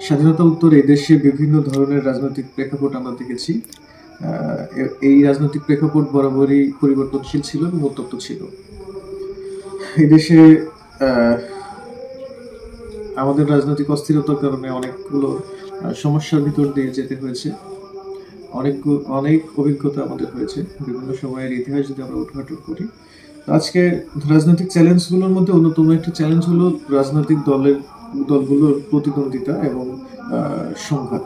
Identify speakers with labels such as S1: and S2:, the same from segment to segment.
S1: স্বাধীনতা উত্তর এই দেশে বিভিন্ন ধরনের রাজনৈতিক প্রেক্ষাপট আমরা দেখেছি। এই রাজনৈতিক প্রেক্ষাপট বরাবরই পরিবর্তনশীল ছিল এবং উত্তপ্ত ছিল। এই দেশে আমাদের রাজনৈতিক অস্থিরতার কারণে অনেকগুলো সমস্যার ভিতর দিয়ে যেতে হয়েছে। অনেক অভিজ্ঞতা আমাদের হয়েছে বিভিন্ন সময়ের ইতিহাস যদি আমরা উদ্ঘাটন করি। আজকে রাজনৈতিক চ্যালেঞ্জগুলোর মধ্যে অন্যতম একটা চ্যালেঞ্জ হলো রাজনৈতিক দলগুলোর প্রতিদ্বন্দ্বিতা এবং সংঘাত।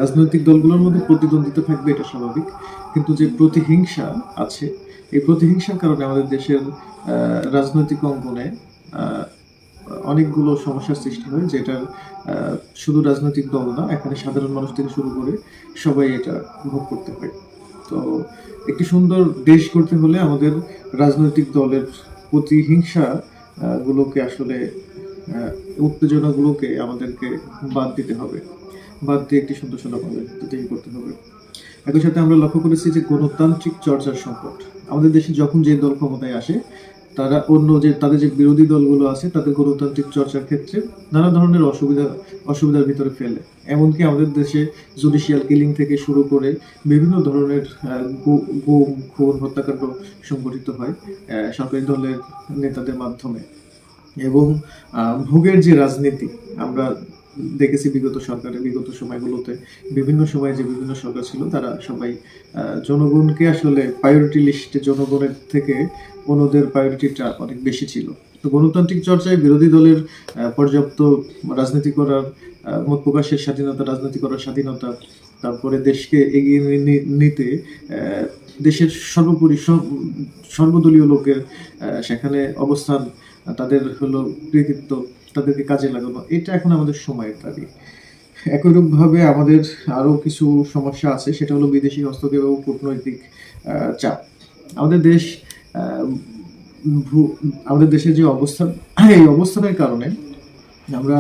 S1: রাজনৈতিক দলগুলোর মধ্যে প্রতিদ্বন্দ্বিতা থাকবে, এটা স্বাভাবিক, কিন্তু যে প্রতিহিংসা আছে, এই প্রতিহিংসার কারণে আমাদের দেশের রাজনৈতিক অঙ্গনে অনেকগুলো সমস্যার সৃষ্টি হয়, যেটার শুধু রাজনৈতিক দল না, এখানে সাধারণ মানুষ থেকে শুরু করে সবাই এটা ভোগ করতে হয়। তো একটি সুন্দর দেশ করতে হলে আমাদের রাজনৈতিক দলের প্রতিহিংসা গুলোকে আসলে উত্তেজনাগুলোকে আমাদেরকে বাদ দিতে হবে, বাদ দিয়ে একটি সুন্দর আমাদের তৈরি করতে হবে। একই সাথে আমরা লক্ষ্য করেছি যে গণতান্ত্রিক চর্চার সংকট আমাদের দেশে যখন যে দল ক্ষমতায় আসে, তারা তাদের যে বিরোধী দলগুলো আছে তাদের গণতান্ত্রিক চর্চার ক্ষেত্রে নানা ধরনের অসুবিধার ভিতরে ফেলে। এমনকি আমাদের দেশে জুডিশিয়াল কিলিং থেকে শুরু করে বিভিন্ন ধরনের গুম, খুন, হত্যাকাণ্ড সংঘটিত হয় সরকারি দলের নেতাদের মাধ্যমে। এবং ভোগের যে রাজনীতি আমরা দেখেছি বিগত সময়গুলোতে, বিভিন্ন সময়ে যে বিভিন্ন সরকার ছিল তারা সবাই জনগণকে আসলে প্রায়োরিটি লিস্টে জনগণের থেকে অন্যদের প্রায়োরিটিটা অনেক বেশি ছিল। তো গণতান্ত্রিক চর্চায় বিরোধী দলের পর্যাপ্ত রাজনীতি করার, মত প্রকাশের স্বাধীনতা, রাজনীতি করার স্বাধীনতা, তারপরে দেশকে এগিয়ে নিতে দেশের সর্বদলীয় লোকের সেখানে অবস্থান, তাদের হলো কৃতিত্ব, তাদেরকে কাজে লাগানো, এটা এখন আমাদের সময়ের দাবি। একইরূপভাবে আমাদের আরও কিছু সমস্যা আছে, সেটা হলো বিদেশি হস্তক্ষেপ এবং কূটনৈতিক চাপ। আমাদের দেশের যে অবস্থান, এই অবস্থানের কারণে আমরা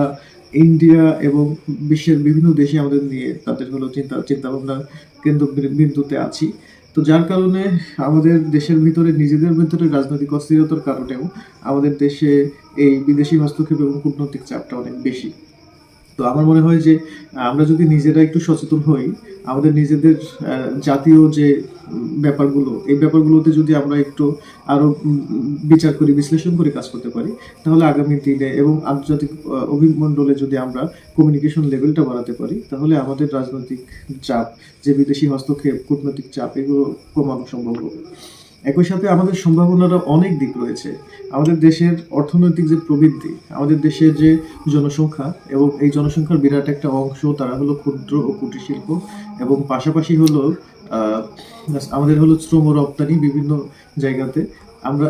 S1: ইন্ডিয়া এবং বিশ্বের বিভিন্ন দেশে আমাদের নিয়ে তাদের হলো চিন্তা ভাবনা কেন্দ্রবিন্দুতে আছি। তো যার কারণে আমাদের দেশের ভিতরে নিজেদের ভিতরে রাজনৈতিক অস্থিরতার কারণেও আমাদের দেশে এই বিদেশি হস্তক্ষেপ এবং কূটনৈতিক চাপটা অনেক বেশি। তো আমার মনে হয় যে আমরা যদি নিজেরা একটু সচেতন হই, আমাদের নিজেদের জাতীয় যে ব্যাপারগুলো, এই ব্যাপারগুলোতে যদি আমরা একটু আরো বিচার করি, বিশ্লেষণ করে কাজ করতে পারি, তাহলে আগামী দিনে এবং আন্তর্জাতিক অভিমণ্ডলে যদি আমরা কমিউনিকেশন লেভেলটা বাড়াতে পারি, তাহলে আমাদের রাজনৈতিক চাপ, যে বিদেশি হস্তক্ষেপ, কূটনৈতিক চাপ, এগুলো কমানো সম্ভব হবে। একই সাথে আমাদের সম্ভাবনারও অনেক দিক রয়েছে। আমাদের দেশের অর্থনৈতিক যে প্রবৃদ্ধি, আমাদের দেশের যে জনসংখ্যা, এবং এই জনসংখ্যার বিরাট একটা অংশ তারা হলো ক্ষুদ্র ও কুটির শিল্প, এবং পাশাপাশি হলো আমাদের হলো শ্রম রপ্তানি বিভিন্ন জায়গাতে। আমরা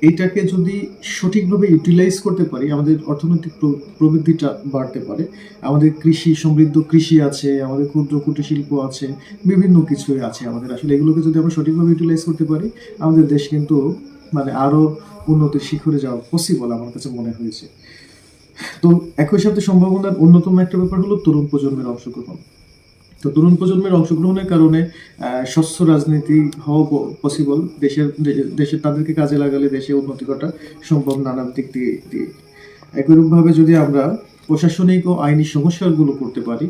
S1: এইটাকে যদি সঠিকভাবে ইউটিলাইজ করতে পারি, আমাদের অর্থনৈতিক প্রবৃদ্ধিটা বাড়তে পারে। আমাদের সমৃদ্ধ কৃষি আছে, আমাদের ক্ষুদ্র কুটির শিল্প আছে, বিভিন্ন কিছুই আছে আমাদের। আসলে এগুলোকে যদি আমরা সঠিকভাবে ইউটিলাইজ করতে পারি, আমাদের দেশ কিন্তু আরো উন্নতির শিখরে যাওয়া পসিবল আমার কাছে মনে হয়েছে। তো একই সাথে সম্ভাবনার অন্যতম একটা ব্যাপার হলো তরুণ প্রজন্মের অংশগ্রহণ। তো তরুণ প্রজন্মের অংশগ্রহণের কারণে স্বচ্ছ রাজনীতি হওয়া পসিবল। দেশের তাদেরকে কাজে লাগালে দেশে উন্নতি ঘটা সম্ভব নানান দিক দিয়ে। একইরূপভাবে যদি আমরা প্রশাসনিক ও আইনি সংস্কারগুলো করতে পারি,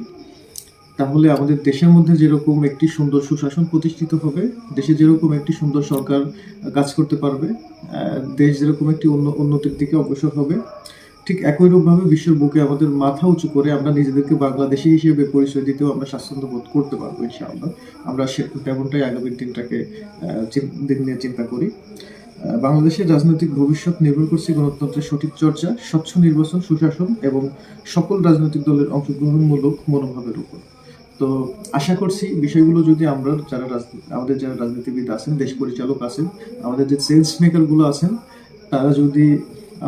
S1: তাহলে আমাদের দেশের মধ্যে যেরকম একটি সুন্দর সুশাসন প্রতিষ্ঠিত হবে, দেশে যেরকম একটি সুন্দর সরকার কাজ করতে পারবে, দেশ যেরকম একটি উন্নতির দিকে অগ্রসর হবে, ঠিক একইরূপভাবে বিশ্বের বুকে আমাদের মাথা উঁচু করে আমরা নিজেদেরকে বাংলাদেশি হিসেবে পরিচয় দিতেও আমরা স্বাচ্ছন্দ্য বোধ করতে পারবো ইনশাআল্লাহ। আমরা তেমনটাই আগামী দিন নিয়ে চিন্তা করি। বাংলাদেশের রাজনৈতিক ভবিষ্যৎ নির্ভর করছে গণতন্ত্রের সঠিক চর্চা, স্বচ্ছ নির্বাচন, সুশাসন এবং সকল রাজনৈতিক দলের অংশগ্রহণমূলক মনোভাবের উপর। তো আশা করছি বিষয়গুলো যদি আমাদের যারা রাজনীতিবিদ আছেন, দেশ পরিচালক আছেন, আমাদের যে চেঞ্জ মেকারগুলো আছেন, তারা যদি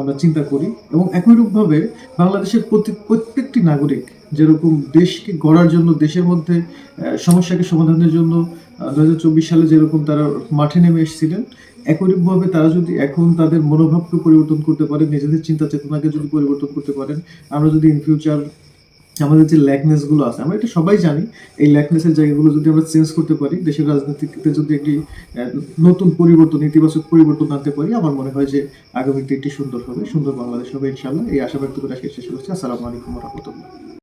S1: আমরা চিন্তা করি, এবং একইরূপভাবে বাংলাদেশের প্রত্যেকটি নাগরিক যেরকম দেশকে গড়ার জন্য, দেশের মধ্যে সমস্যাকে সমাধানের জন্য 2024 সালে যেরকম তারা মাঠে নেমে এসেছিলেন, একইরূপভাবে তারা যদি এখন তাদের মনোভাবকে পরিবর্তন করতে পারেন, নিজেদের চিন্তা চেতনাকে যদি পরিবর্তন করতে পারেন, আমরা যদি ইন ফিউচার আমাদের যে ল্যাকনেস গুলো আছে, আমরা এটা সবাই জানি, এই ল্যাকনেসের জায়গাগুলো যদি আমরা চেঞ্জ করতে পারি, দেশের রাজনীতিতে যদি একটি নতুন পরিবর্তন, ইতিবাচক পরিবর্তন আনতে পারি, আমার মনে হয় যে আগামী দিনটি সুন্দর হবে, সুন্দর বাংলাদেশ হবে ইনশাআল্লাহ। এই আশা ব্যক্ত করে শেষ করছি। আসসালামু আলাইকুম ওয়া রাহমাতুল্লাহ।